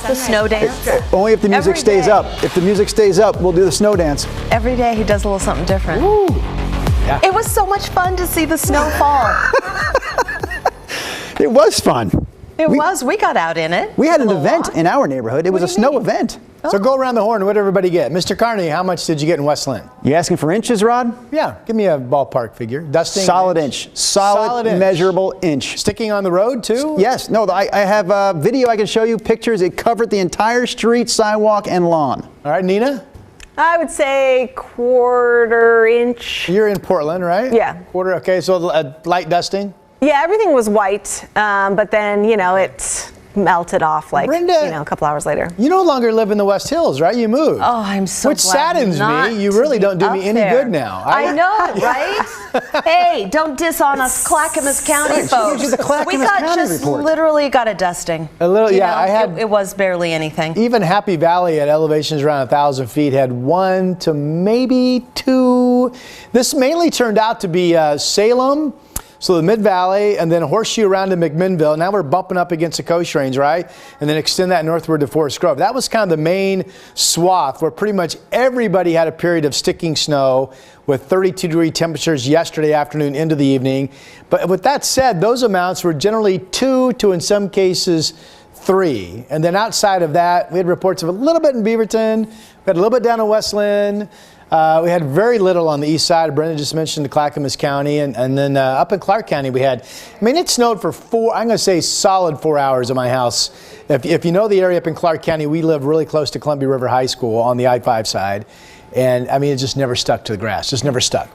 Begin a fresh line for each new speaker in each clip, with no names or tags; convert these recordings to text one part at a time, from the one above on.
The snow dance?
Only if the music stays up. If the music stays up, we'll do the snow dance.
Every day he does a little something different.
Woo. Yeah.
It was so much fun to see the snow fall.
It was fun.
We got out in it.
We had an event in our neighborhood. It was a snow event.
So go around the horn. What did everybody get? Mr. Carney, how much did you get in West Lynn?
You asking for inches, Rod?
Yeah, give me a ballpark figure. Dusting?
Solid inch. Solid inch. Measurable inch.
Sticking on the road, too?
Yes. No, I have a video I can show you, pictures. It covered the entire street, sidewalk, and lawn.
All right, Nina?
I would say 1/4 inch.
You're in Portland, right?
Yeah.
Quarter, okay, so a light dusting?
Yeah, everything was white, but then, it melted off like,
Brenda,
a couple hours later.
You no longer live in the West Hills, right? You moved.
Oh, I'm so
Which
glad
saddens
not
me. You really don't do
up
me any
there.
good now.
I know, right? Hey, don't diss on us Clackamas County
She
folks.
gives you the Clackamas County report.
Literally got a dusting.
A little,
You
yeah.
know,
I had
it was barely anything.
even Happy Valley at elevations around 1,000 feet had 1 to maybe 2. This mainly turned out to be Salem. So the Mid-Valley, and then a horseshoe around to McMinnville. Now we're bumping up against the Coast Range, right? And then extend that northward to Forest Grove. That was kind of the main swath where pretty much everybody had a period of sticking snow with 32-degree temperatures yesterday afternoon into the evening. But with that said, those amounts were generally 2 to, in some cases, 3. And then outside of that, we had reports of a little bit in Beaverton. We had a little bit down in West Lynn. We had very little on the east side. Brenda just mentioned the Clackamas County. And then up in Clark County, we had, it snowed for I'm going to say solid 4 hours at my house. If you know the area up in Clark County, we live really close to Columbia River High School on the I-5 side. And, it just never stuck to the grass. Just never stuck.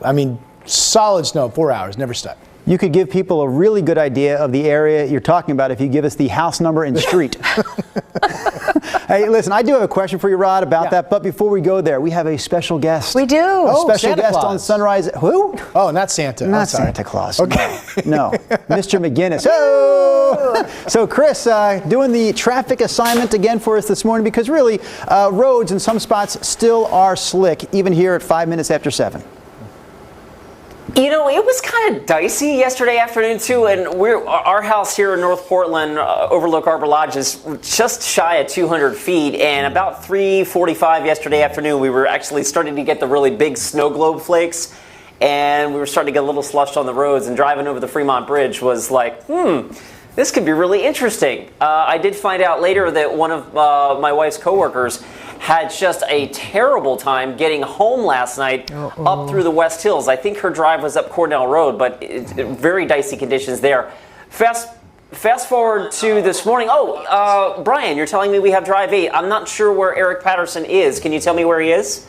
Solid snow, 4 hours, never stuck.
You could give people a really good idea of the area you're talking about if you give us the house number and street. Hey, listen, I do have a question for you, Rod, about that. But before we go there, we have a special guest.
We do.
Special
Santa
guest
Claus.
On Sunrise. Who?
Oh, not Santa.
Not Santa Claus. Okay. No. Mr. McGinness. Oh! So, Chris, doing the traffic assignment again for us this morning because really, roads in some spots still are slick, even here at 5 minutes after 7.
It was kind of dicey yesterday afternoon too, and our house here in North Portland, Overlook Arbor Lodge, is just shy of 200 feet, and about 3:45 yesterday afternoon, we were actually starting to get the really big snow globe flakes, and we were starting to get a little slushed on the roads, and driving over the Fremont Bridge was like, this could be really interesting. I did find out later that one of my wife's coworkers had just a terrible time getting home last night up through the West Hills. I think her drive was up Cornell Road, but very dicey conditions there. Fast forward to this morning. Brian, you're telling me we have Drive 8. I'm not sure where Eric Patterson is. Can you tell me where he is?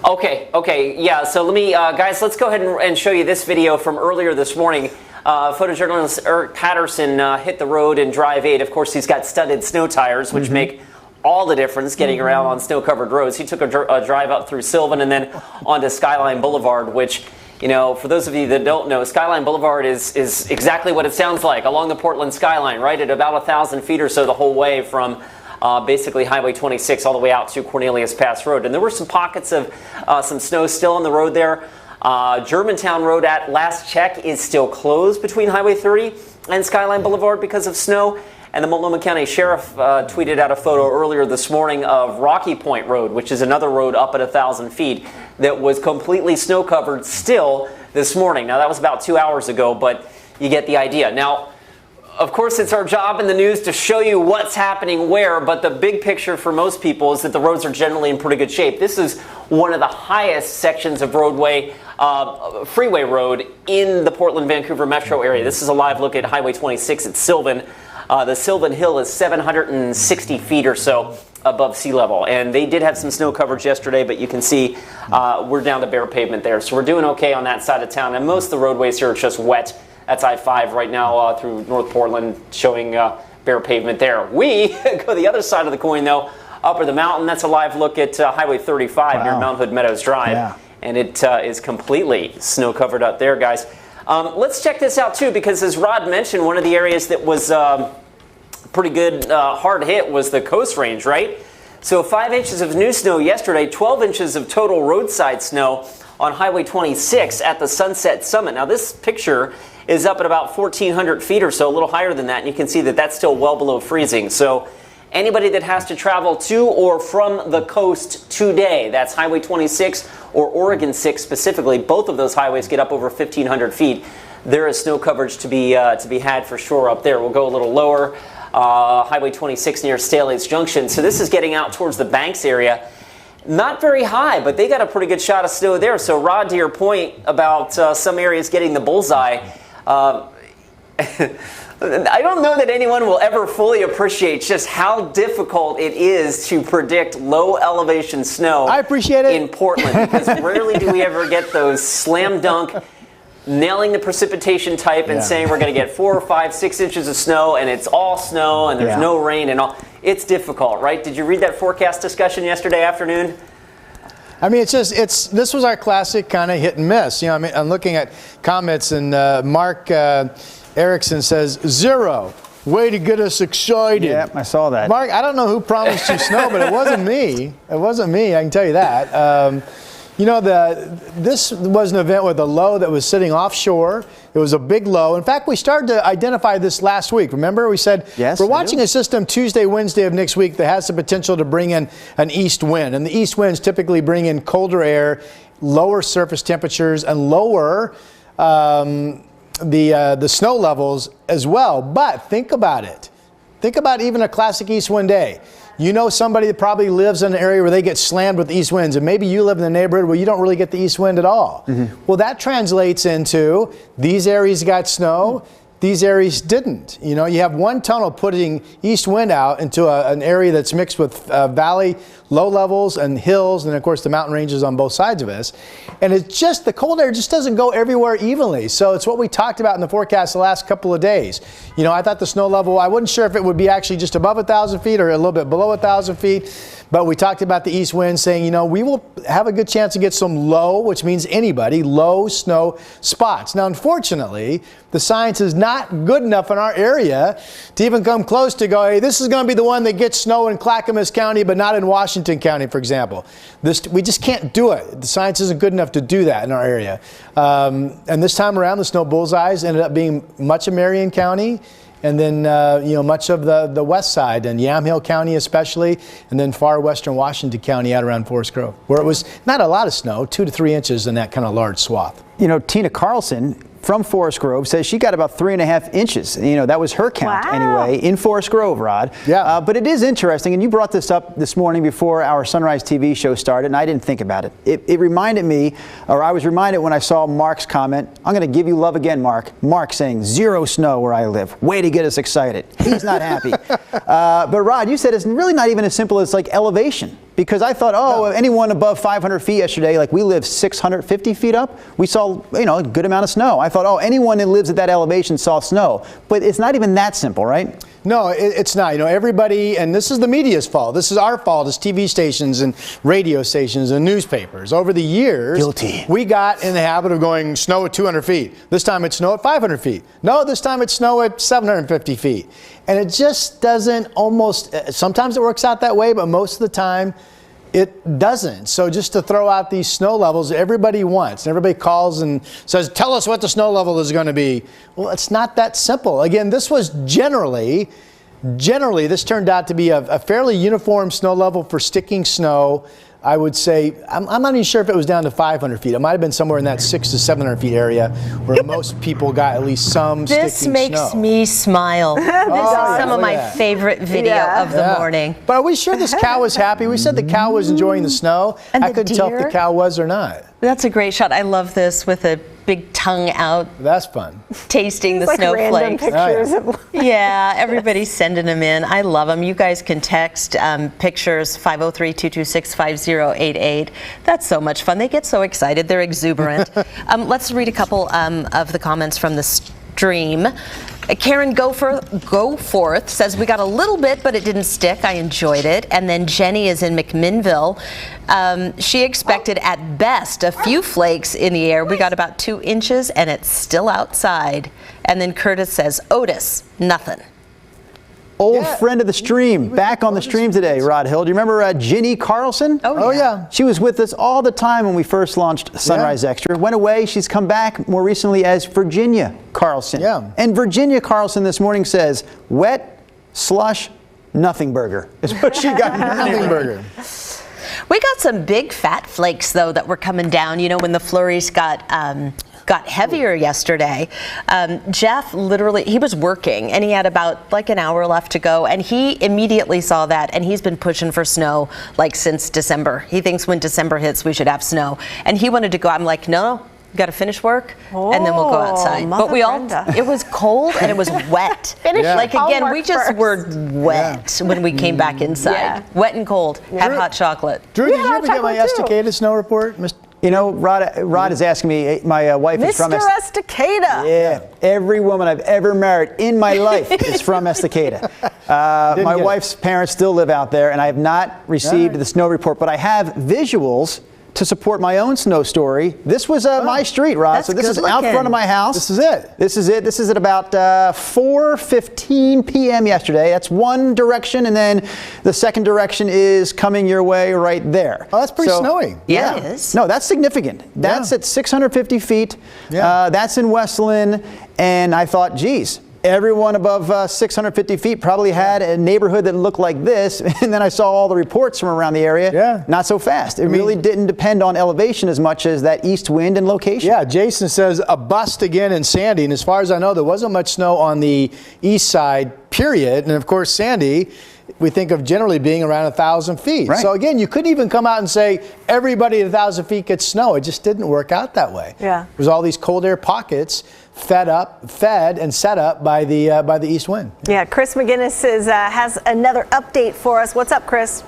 Okay, yeah, so let me, guys, let's go ahead and show you this video from earlier this morning. Photojournalist Eric Patterson hit the road in Drive 8. Of course, he's got studded snow tires, which make all the difference getting around on snow-covered roads. He took a drive up through Sylvan and then onto Skyline Boulevard, which, for those of you that don't know, Skyline Boulevard is exactly what it sounds like, along the Portland skyline, right at about 1,000 feet or so the whole way from basically Highway 26 all the way out to Cornelius Pass Road. And there were some pockets of some snow still on the road there. Germantown Road at last check is still closed between Highway 30 and Skyline Boulevard because of snow. And the Multnomah County Sheriff tweeted out a photo earlier this morning of Rocky Point Road, which is another road up at 1,000 feet that was completely snow covered still this morning. Now that was about 2 hours ago, but you get the idea. Now, of course, it's our job in the news to show you what's happening where, but the big picture for most people is that the roads are generally in pretty good shape. This is one of the highest sections of freeway road in the Portland-Vancouver metro area. This is a live look at Highway 26 at Sylvan. The Sylvan Hill is 760 feet or so above sea level, and they did have some snow coverage yesterday, but you can see we're down to bare pavement there, so we're doing okay on that side of town, and most of the roadways here are just wet. That's I-5 right now through North Portland, showing bare pavement there. We go the other side of the coin, though, upper the mountain. That's a live look at Highway 35 near Mount Hood Meadows Drive, and it is completely snow covered up there, guys. Let's check this out, too, because as Rod mentioned, one of the areas that was pretty good hard hit was the Coast Range, right? So 5 inches of new snow yesterday, 12 inches of total roadside snow on Highway 26 at the Sunset Summit. Now, this picture is up at about 1,400 feet or so, a little higher than that, and you can see that that's still well below freezing. So anybody that has to travel to or from the coast today, that's Highway 26 or Oregon 6 specifically, both of those highways get up over 1,500 feet. There is snow coverage to be had for sure up there. We'll go a little lower. Highway 26 near Staley's Junction. So this is getting out towards the Banks area. Not very high, but they got a pretty good shot of snow there. So Rod, to your point about some areas getting the bullseye, I don't know that anyone will ever fully appreciate just how difficult it is to predict low elevation snow.
I appreciate it.
In Portland, because rarely do we ever get those slam dunk, nailing the precipitation type and saying we're going to get 4 or 5, 6 inches of snow and it's all snow and there's no rain and all. It's difficult, right? Did you read that forecast discussion yesterday afternoon?
I mean, this was our classic kind of hit and miss. You know, I mean, I'm looking at comments, and Mark Erickson says 0. Way to get us excited.
Yeah, I saw that.
Mark, I don't know who promised you snow, but it wasn't me. It wasn't me. I can tell you that. You know, this was an event with a low that was sitting offshore. It was a big low. In fact, we started to identify this last week. Remember, we said we're watching a system Tuesday, Wednesday of next week that has the potential to bring in an east wind. And the east winds typically bring in colder air, lower surface temperatures, and lower the snow levels as well. But think about it. Think about even a classic east wind day. You know somebody that probably lives in an area where they get slammed with east winds, and maybe you live in the neighborhood where you don't really get the east wind at all. Well, that translates into these areas got snow, these areas didn't. You know, you have one tunnel putting east wind out into an area that's mixed with valley, low levels, and hills, and of course the mountain ranges on both sides of us. And it's just, the cold air just doesn't go everywhere evenly. So it's what we talked about in the forecast the last couple of days. You know, I thought the snow level, I wasn't sure if it would be actually just above 1,000 feet or a little bit below 1,000 feet. But we talked about the east wind saying, you know, we will have a good chance to get some low, which means anybody, low snow spots. Now, unfortunately, the science is not good enough in our area to even come close to go, hey, this is going to be the one that gets snow in Clackamas County, but not in Washington County, for example. We just can't do it. The science isn't good enough to do that in our area. And this time around, the snow bullseyes ended up being much of Marion County, and then you know, much of the west side, and Yamhill County especially, and then far western Washington County out around Forest Grove, where it was not a lot of snow, 2 to 3 inches in that kind of large swath.
You know, Tina Carlson from Forest Grove says she got about 3.5 inches. You know, that was her count anyway in Forest Grove, Rod.
Yeah.
But it is interesting, and you brought this up this morning before our Sunrise TV show started, and I didn't think about it. It reminded me, or I was reminded when I saw Mark's comment. I'm going to give you love again, Mark. Mark saying 0 snow where I live. Way to get us excited. He's not happy. But Rod, you said it's really not even as simple as like elevation. Because I thought, anyone above 500 feet yesterday, like we live 650 feet up, we saw, you know, a good amount of snow. I thought, anyone that lives at that elevation saw snow. But it's not even that simple, right?
No, it's not. You know, everybody, and this is the media's fault. This is our fault as TV stations and radio stations and newspapers. Over the years, we got in the habit of going snow at 200 feet. This time it's snow at 500 feet. No, this time it's snow at 750 feet. And it just doesn't sometimes it works out that way, but most of the time it doesn't. So just to throw out these snow levels everybody wants, and everybody calls and says, tell us what the snow level is going to be. Well, it's not that simple. Again, this was generally this turned out to be a fairly uniform snow level for sticking snow. I would say, I'm not even sure if it was down to 500 feet. It might have been somewhere in that 600 to 700 feet area where most people got at least some sticking snow.
This makes me smile. This is some of my favorite video of the morning.
But are we sure this cow was happy? We said the cow was enjoying the snow.
And
I couldn't tell if the cow was or not.
That's a great shot. I love this with a big tongue out.
That's fun.
It's
Tasting the
like random
snowflakes.
pictures.
Yeah, everybody's sending them in. I love them. You guys can text pictures 503-226-5088. That's so much fun. They get so excited. They're exuberant. Let's read a couple of the comments from the stream. Karen Goforth says, we got a little bit, but it didn't stick. I enjoyed it. And then Jenny is in McMinnville. She expected at best a few flakes in the air. We got about 2 inches, and it's still outside. And then Curtis says, Otis, nothing.
Old friend of the stream, back on the stream today, Rod Hill. Do you remember Ginny Carlson?
Oh, yeah.
She was with us all the time when we first launched Sunrise Extra. Went away. She's come back more recently as Virginia Carlson.
Yeah.
And Virginia Carlson this morning says, wet, slush, nothing burger is what she got.
Nothing burger.
We got some big fat flakes, though, that were coming down, you know, when the flurries got heavier yesterday. Jeff literally, he was working and he had about like an hour left to go, and he immediately saw that, and he's been pushing for snow like since December. He thinks when December hits we should have snow, and he wanted to go. I'm like, no, got to finish work and then we'll go outside. But we all, it was cold and it was wet. Like again, we just were wet when we came back inside. Wet and cold. Had hot chocolate.
Drew, did you ever get my Estacada snow report?
You know, Rod is asking me, my wife is from
Mr. Estacada.
Yeah, every woman I've ever married in my life is from Estacada. My wife's parents still live out there, and I have not received the snow report, but I have visuals to support my own snow story. This was my street, Rod. So this is out front of my house.
This is it.
This is it. This is at about 4:15 p.m. yesterday. That's one direction, and then the second direction is coming your way right there.
Oh, that's pretty snowy.
Yeah, it is.
No, that's significant. That's at 650 feet. That's in Westland, and I thought, geez, everyone above 650 feet probably had a neighborhood that looked like this, and then I saw all the reports from around the area.
Yeah.
Not so fast. It really didn't depend on elevation as much as that east wind and location.
Yeah, Jason says a bust again in Sandy, and as far as I know, there wasn't much snow on the east side, period. And of course, Sandy, we think of generally being around 1,000 feet.
Right.
So again, you couldn't even come out and say everybody at 1,000 feet gets snow. It just didn't work out that way.
Yeah.
There's all these cold air pockets fed and set up by the east wind.
Yeah, Chris McGinness has another update for us. What's up, Chris?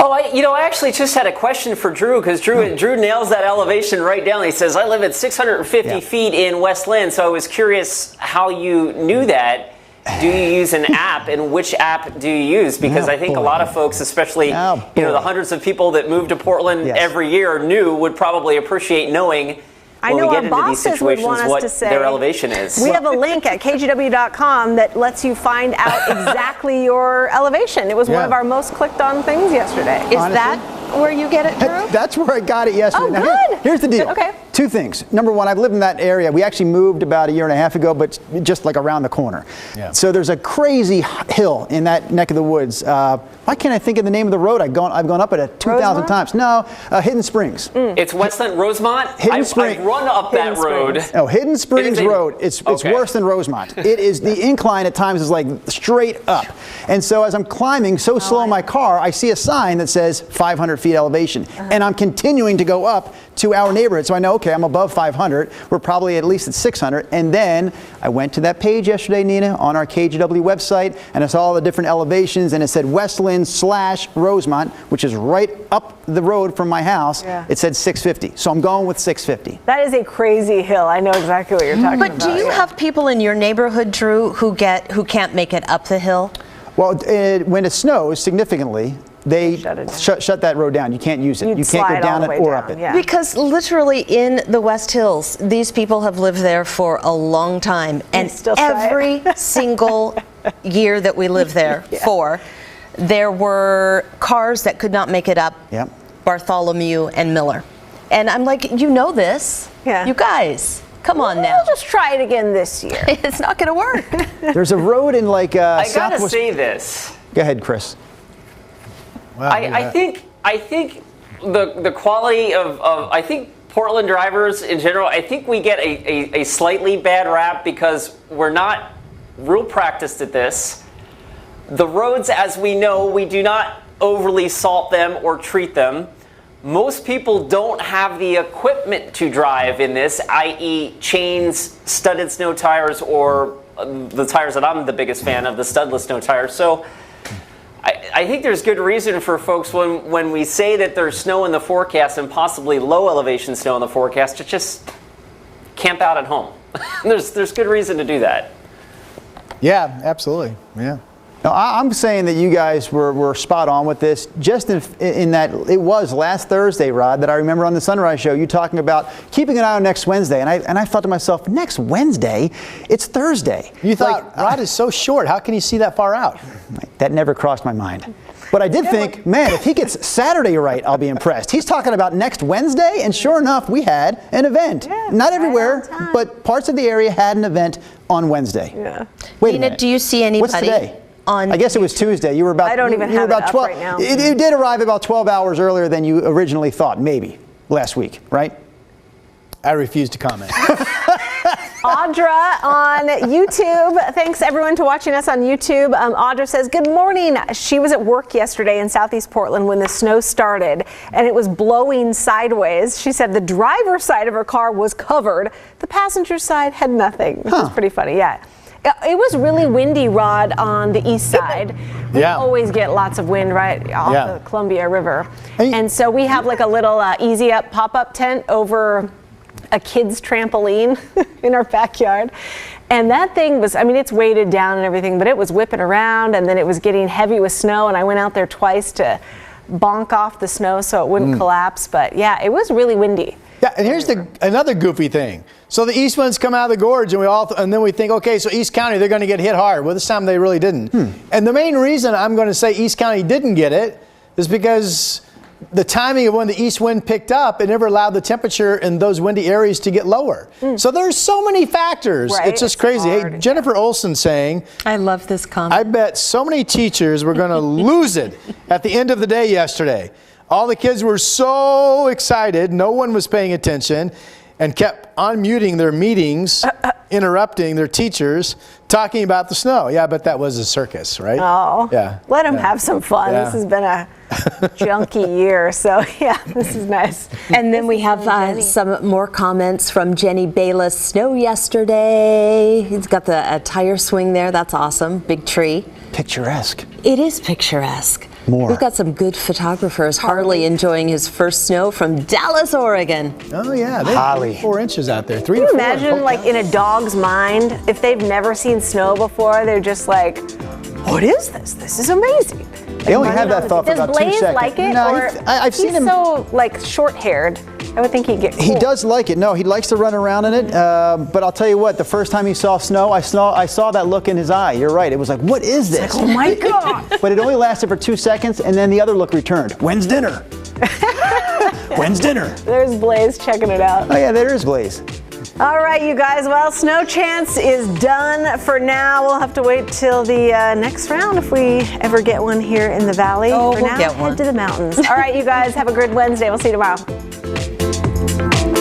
Oh, I actually just had a question for Drew, because Drew nails that elevation right down. He says, I live at 650 feet in Westland, so I was curious how you knew that. Do you use an app, and which app do you use? Because I think a lot of folks, especially the hundreds of people that move to Portland every year, would probably appreciate knowing
I
when
know
we
our
get into these
bosses would
situations
want us
what
to say.
their elevation is.
We have a link at kgw.com that lets you find out exactly your elevation. It was one of our most clicked on things yesterday.
Is that where you get it, Drew?
That's where I got it yesterday.
Oh,
Now,
good.
here's the deal.
Okay.
Two things. Number one, I've lived in that area. We actually moved about a year and a half ago, but just like around the corner. Yeah. So there's a crazy hill in that neck of the woods. Why can't I think of the name of the road? I've gone up it 2,000 times. No, Hidden Springs.
It's Westland Rosemont?
Hidden Springs.
I've run up that road.
Oh, Hidden Springs Road. It's worse than Rosemont. It is, the incline at times is like straight up. And so as I'm climbing so slow in my car, I see a sign that says 500 feet elevation. And I'm continuing to go up to our neighborhood. So I know, okay, I'm above 500. We're probably at least at 600. And then I went to that page yesterday, Nina, on our KGW website, and I saw all the different elevations, and it said Westland/Rosemont, which is right up the road from my house.
Yeah.
It said 650. So I'm going with 650.
That is a crazy hill. I know exactly what you're talking about.
But do you have people in your neighborhood, Drew, who can't make it up the hill?
Well, when it snows significantly, they shut that road down. You can't use it. You can't go down it or up it.
Yeah.
Because literally in the West Hills, these people have lived there for a long time. And every single year that we lived there there were cars that could not make it up Bartholomew and Miller. And I'm like, you know this. Yeah. You guys. Come on now.
We'll just try it again this year.
It's not going to work.
There's a road in like
I gotta
Southwest.
say this.
Go ahead, Chris.
Wow,
I think the quality of I think Portland drivers in general, I think we get a slightly bad rap because we're not real practiced at this. The roads, as we know, we do not overly salt them or treat them. Most people don't have the equipment to drive in this, i.e. chains, studded snow tires, or the tires that I'm the biggest fan of, the studless snow tires. So I think there's good reason for folks when we say that there's snow in the forecast and possibly low elevation snow in the forecast to just camp out at home. There's good reason to do that.
Yeah, absolutely. Yeah.
No, I'm saying that you guys were spot on with this, just in that it was last Thursday, Rod, that I remember on the Sunrise Show, you talking about keeping an eye on next Wednesday. And I thought to myself, next Wednesday? It's Thursday.
You thought, Rod is so short. How can he see that far out?
That never crossed my mind. But I did think, man, if he gets Saturday right, I'll be impressed. He's talking about next Wednesday, and sure enough, we had an event.
Yeah,
Not
right
everywhere,
on time.
but parts of the area had an event on Wednesday.
Yeah.
Wait a
Nina,
minute.
do you see anybody?
What's today?
On
I guess it was Tuesday. You were about.
I don't even
you were
have it
about
up
12.
right now.
It did arrive about 12 hours earlier than you originally thought, maybe last week, right?
I refuse to comment.
Audra on YouTube. Thanks everyone to watching us on YouTube. Audra says, good morning. She was at work yesterday in Southeast Portland when the snow started and it was blowing sideways. She said the driver's side of her car was covered. The passenger side had nothing, which is pretty funny. Yeah. It was really windy, Rod, on the east side. We always get lots of wind right off the Columbia River. And so we have like a little easy up pop-up tent over a kid's trampoline in our backyard. And that thing was, I mean, it's weighted down and everything, but it was whipping around and then it was getting heavy with snow. And I went out there twice to bonk off the snow so it wouldn't collapse. But yeah, it was really windy.
Yeah, and here's another goofy thing. So the east winds come out of the gorge, and then we think, okay, so East County, they're going to get hit hard. Well, this time they really didn't. And the main reason I'm going to say East County didn't get it is because the timing of when the east wind picked up, it never allowed the temperature in those windy areas to get lower. So there's so many factors.
Right,
It's just crazy.
hard.
Hey, Jennifer Olson saying,
I love this comment.
I bet so many teachers were going to lose it at the end of the day yesterday. All the kids were so excited, no one was paying attention, and kept unmuting their meetings, interrupting their teachers, talking about the snow. Yeah, but that was a circus, right?
Oh,
yeah.
Let them have some fun.
Yeah.
This has been a junky year, so yeah, this is nice.
And then we have some more comments from Jenny Bayless. Snow yesterday. He's got the tire swing there. That's awesome. Big tree.
Picturesque.
It is picturesque.
More.
We've got some good photographers. Harley enjoying his first snow from Dallas, Oregon.
Oh, yeah. They
Holly.
4 inches out there. 3
Can
to
you
4.
imagine, like, in a dog's mind, if they've never seen snow before, they're just like, what is this? This is amazing.
They only had that thought for
Does
about 2
Blaze
seconds.
like it?
No,
or
I've seen
he's
him.
so, like, short-haired. I would think he'd get cool.
He does like it. No, he likes to run around in it. But I'll tell you what, the first time he saw snow, I saw that look in his eye. You're right. It was like, what is this?
Oh, my God.
But it only lasted for 2 seconds, and then the other look returned. When's dinner? When's dinner?
There's Blaze checking it out.
Oh, yeah, there is Blaze.
All right, you guys. Well, snow chance is done for now. We'll have to wait till the next round if we ever get one here in the valley.
Oh,
for
we'll
now,
get one.
head to the mountains. All right, you guys. Have a good Wednesday. We'll see you tomorrow.